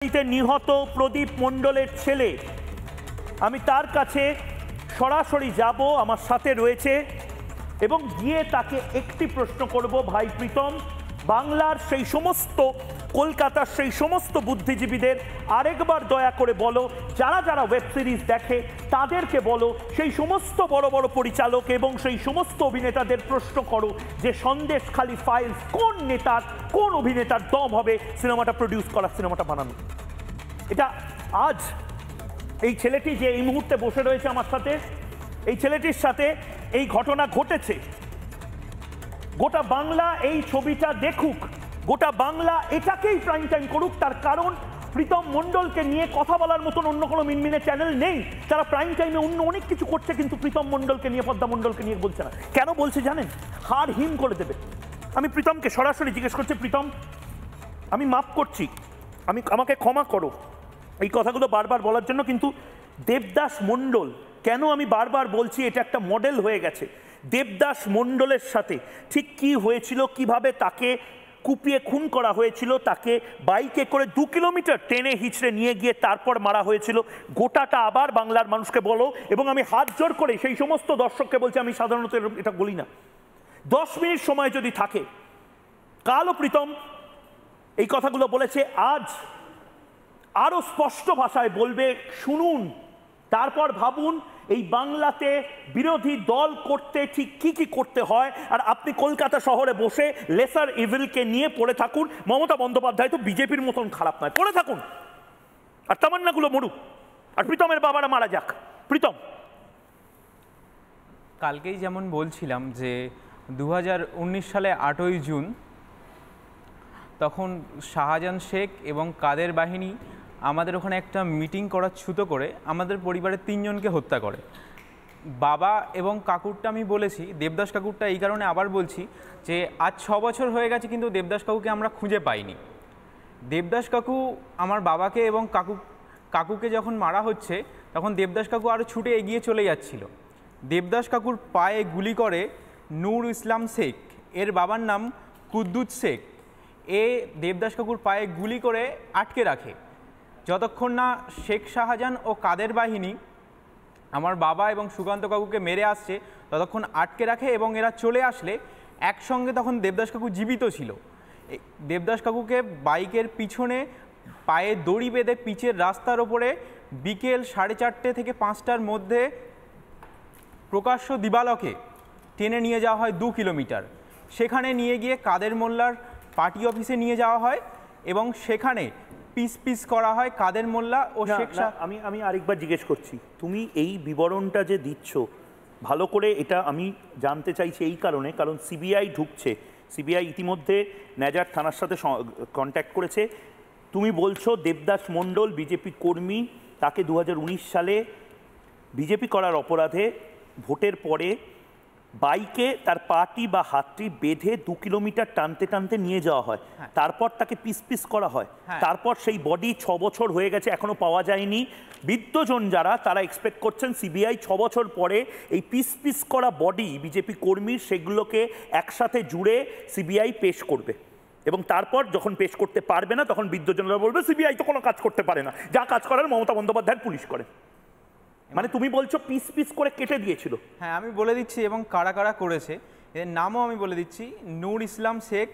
নিহত প্রদীপ মণ্ডলের ছেলে, আমি তার কাছে সরাসরি যাব, আমার সাথে রয়েছে, এবং গিয়ে তাকে একটি প্রশ্ন করব। ভাই প্রীতম, বাংলার সেই সমস্ত, কলকাতার সেই সমস্ত বুদ্ধিজীবীদের আরেকবার দয়া করে বলো, যারা যারা ওয়েব সিরিজ দেখে তাদেরকে বলো, সেই সমস্ত বড় বড় পরিচালক এবং সেই সমস্ত অভিনেতাদের প্রশ্ন করো যে সন্দেশখালি ফাইলস কোন নেতার, কোন অভিনেতার দম হবে সিনেমাটা প্রডিউস করা, সিনেমাটা বানানো। এটা আজ এই ছেলেটি যে এই মুহূর্তে বসে রয়েছে আমার সাথে, এই ছেলেটির সাথে এই ঘটনা ঘটেছে। গোটা বাংলা এই ছবিটা দেখুক, গোটা বাংলা এটাকেই প্রাইম টাইম করুক। তার কারণ প্রীতম মণ্ডলকে নিয়ে কথা বলার মতন অন্য কোনো মিনমিনে চ্যানেল নেই। তারা প্রাইম টাইমে অন্য অনেক কিছু করছে, কিন্তু প্রীতম মণ্ডলকে নিয়ে, পদ্মা মণ্ডলকে নিয়ে বলছে না। কেন বলছে জানেন? হাড় হিম করে দেবে। আমি প্রীতমকে সরাসরি জিজ্ঞেস করছি, প্রীতম আমি মাফ করছি, আমাকে ক্ষমা করো এই কথাগুলো বারবার বলার জন্য, কিন্তু দেবদাস মণ্ডল, কেন আমি বারবার বলছি এটা একটা মডেল হয়ে গেছে। দেবদাস মণ্ডলের সাথে ঠিক কি হয়েছিল, কিভাবে তাকে কুপিয়ে খুন করা হয়েছিল, তাকে বাইকে করে 2 কিলোমিটার টেনে হিচড়ে নিয়ে গিয়ে তারপর মারা হয়েছিল, গোটাটা আবার বাংলার মানুষকে বলো। এবং আমি হাত জোর করে সেই সমস্ত দর্শককে বলছি, আমি সাধারণত এটা বলি না, 10 মিনিট সময় যদি থাকে, কালও প্রীতম এই কথাগুলো বলেছে, আজ আরো স্পষ্ট ভাষায় বলবে, শুনুন, তারপর ভাবুন এই বাংলাতে বিরোধী দল করতে ঠিক কি কি করতে হয়। আর আপনি কলকাতা শহরে বসে লেসার ইভিলকে নিয়ে পড়ে থাকুন। মমতা বন্দ্যোপাধ্যায় তো বিজেপির মতন খারাপ নয়, পড়ে থাকুন, আর তামান্নাগুলো মরুক, আর প্রীতমের বাবারা মারা যাক। প্রীতম, কালকেই যেমন বলছিলাম যে 2019 সালে 8ই জুন তখন শাহজাহান শেখ এবং কাদের বাহিনী আমাদের ওখানে একটা মিটিং করার ছুতো করে আমাদের পরিবারের 3 জনকে হত্যা করে। বাবা এবং কাকুরটা আমি বলেছি, দেবদাস কাকুরটা এই কারণে আবার বলছি যে আজ 6 বছর হয়ে গেছে, কিন্তু দেবদাস কাকুকে আমরা খুঁজে পাইনি। দেবদাস কাকু আমার বাবাকে এবং কাকুকে যখন মারা হচ্ছে, তখন দেবদাস কাকু আরও ছুটে এগিয়ে চলে যাচ্ছিল। দেবদাস কাকুর পায়ে গুলি করে নূর ইসলাম শেখ, এর বাবার নাম কুদ্দুস শেখ। দেবদাস কাকুর পায়ে গুলি করে আটকে রাখে, যতক্ষণ না শেখ শাহজাহান ও কাদের বাহিনী আমার বাবা এবং সুকান্ত কাকুকে মেরে আসছে ততক্ষণ আটকে রাখে। এবং এরা চলে আসলে একসঙ্গে, তখন দেবদাস কাকু জীবিত ছিল, দেবদাস কাকুকে বাইকের পিছনে পায়ে দড়ি বেঁধে পিচের রাস্তার ওপরে বিকেল 4:30 থেকে 5টার মধ্যে প্রকাশ্য দিবালোকে টেনে নিয়ে যাওয়া হয় 2 কিলোমিটার। সেখানে নিয়ে গিয়ে কাদের মোল্লার পার্টি অফিসে নিয়ে যাওয়া হয় এবং সেখানে পিস পিস করা হয় কাদের মোল্লা ও শেখ শাহ। আমি আরেকবার জিজ্ঞেস করছি, তুমি এই বিবরণটা যে দিচ্ছ ভালো করে, এটা আমি জানতে চাইছি এই কারণে, কারণ সিবিআই ঢুকছে, সিবিআই ইতিমধ্যে নেজার থানার সাথে কন্ট্যাক্ট করেছে। তুমি বলছো দেবদাস মণ্ডল বিজেপি কর্মী, তাকে 2019 সালে বিজেপি করার অপরাধে ভোটের পরে বাইকে তার পাটি বা হাতটি বেঁধে 2 কিলোমিটার টানতে টানতে নিয়ে যাওয়া হয়, তারপর তাকে পিস পিস করা হয়, তারপর সেই বডি 6 বছর হয়ে গেছে এখনো পাওয়া যায়নি। বিদ্বজন যারা, তারা এক্সপেক্ট করছেন সিবিআই 6 বছর পরে এই পিস পিস করা বডি বিজেপি কর্মীর, সেগুলোকে একসাথে জুড়ে সিবিআই পেশ করবে, এবং তারপর যখন পেশ করতে পারবে না তখন বিদ্বজনরা বলবে সিবিআই তো কোনো কাজ করতে পারে না, যা কাজ করার মমতা বন্দ্যোপাধ্যায়ের পুলিশ করে। মানে তুমি বলছো পিস পিস করে কেটে দিয়েছিল? হ্যাঁ, আমি বলে দিচ্ছি, এবং কারা কারা করেছে এর নামও আমি বলে দিচ্ছি। নূর ইসলাম শেখ,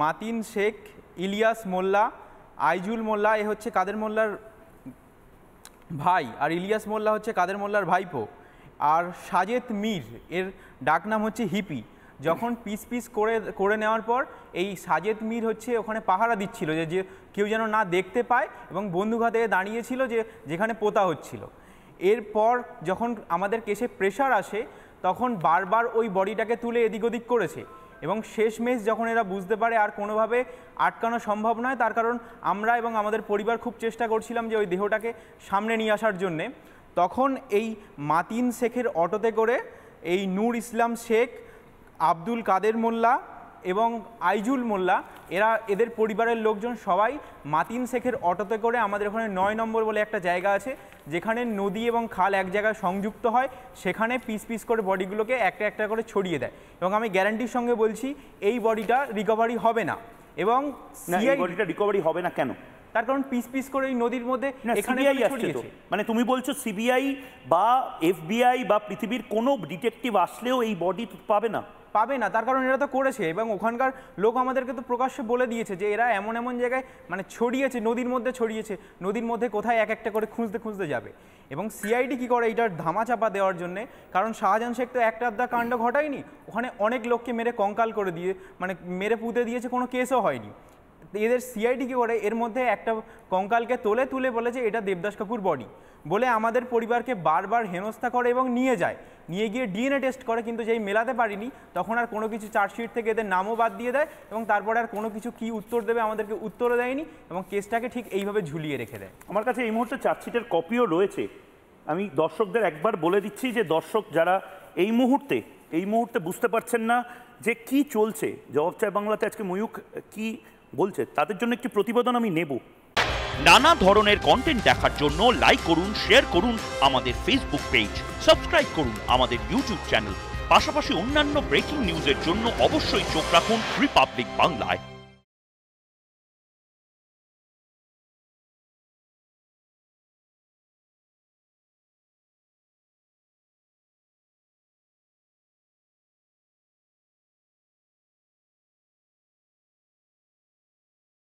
মাতিন শেখ, ইলিয়াস মোল্লা, আইজুল মোল্লা, এ হচ্ছে কাদের মোল্লার ভাই, আর ইলিয়াস মোল্লা হচ্ছে কাদের মোল্লার ভাইপো, আর সাজেদ মীর, এর ডাকনাম হচ্ছে হিপি। যখন পিস পিস করে নেওয়ার পর এই সাজেদ মীর হচ্ছে ওখানে পাহারা দিচ্ছিল যে কেউ যেন না দেখতে পায়, এবং বন্দুক হাতে দাঁড়িয়েছিল যেখানে পোতা হচ্ছিল। এরপর যখন আমাদের কেসে প্রেশার আসে, তখন বারবার ওই বডিটাকে তুলে এদিক ওদিক করেছে, এবং শেষমেশ যখন এরা বুঝতে পারে আর কোনোভাবে আটকানো সম্ভব নয়, তার কারণ আমরা এবং আমাদের পরিবার খুব চেষ্টা করছিলাম যে ওই দেহটাকে সামনে নিয়ে আসার জন্যে, তখন এই মাতিন শেখের অটোতে করে এই নূর ইসলাম শেখ, আব্দুল কাদের মোল্লা এবং আইজুল মোল্লা, এদের পরিবারের লোকজন সবাই মাতিন শেখের অটোতে করে আমাদের ওখানে 9 নম্বর বলে একটা জায়গা আছে, যেখানে নদী এবং খাল এক জায়গায় সংযুক্ত হয়, সেখানে পিস পিস করে বডিগুলোকে একটা একটা করে ছড়িয়ে দেয়। এবং আমি গ্যারান্টির সঙ্গে বলছি এই বডিটা রিকভারি হবে না। এবং বডিটা রিকভারি হবে না কেন? তার কারণ পিস পিস করে এই নদীর মধ্যে এখানে সিবিআই আসছে তো, ছড়িয়েছে। মানে তুমি বলছো সিবিআই বা এফবিআই বা পৃথিবীর কোনো ডিটেকটিভ আসলেও এই বডি পাবে না? পাবে না, তার কারণ এরা তো করেছে এবং ওখানকার লোক আমাদেরকে তো প্রকাশ্যে বলে দিয়েছে যে এরা এমন এমন জায়গায় মানে ছড়িয়েছে, নদীর মধ্যে ছড়িয়েছে, নদীর মধ্যে কোথায় এক একটা করে খুঁজতে খুঁজতে যাবে। এবং সিআইডি কি করে এটার ধামাচাপা দেওয়ার জন্যে, কারণ শাহজাহান শেখ তো একটা আধা কাণ্ড ঘটায়নি, ওখানে অনেক লোককে মেরে কঙ্কাল করে দিয়ে মানে মেরে পুঁতে দিয়েছে, কোনো কেসও হয়নি। এদের সিআইডি কি করে এর মধ্যে একটা কঙ্কালকে তুলে বলে যে এটা দেবদাস কাকুর বডি বলে আমাদের পরিবারকে বারবার হেনস্থা করে এবং নিয়ে গিয়ে ডিএনএ টেস্ট করে, কিন্তু যেই মেলাতে পারিনি তখন আর কোনো কিছু চার্জশিট থেকে এদের নামও বাদ দিয়ে দেয় এবং তারপরে আর কোনো কিছু কি উত্তর দেবে আমাদেরকে উত্তরও দেয়নি এবং কেসটাকে ঠিক এইভাবে ঝুলিয়ে রেখে দেয়। আমার কাছে এই মুহূর্তে চার্জশিটের কপিও রয়েছে। আমি দর্শকদের একবার বলে দিচ্ছি যে দর্শক যারা এই মুহূর্তে বুঝতে পারছেন না যে কি চলছে, জবাব চায় বাংলাতে আজকে ময়ূখ কি বলছে, তাদের জন্য একটি প্রতিবেদন আমি নেব। নানা ধরনের কন্টেন্ট দেখার জন্য লাইক করুন, শেয়ার করুন আমাদের ফেসবুক পেজ, সাবস্ক্রাইব করুন আমাদের ইউটিউব চ্যানেল। পাশাপাশি অন্যান্য ব্রেকিং নিউজের জন্য অবশ্যই চোখ রাখুন রিপাবলিক বাংলায়।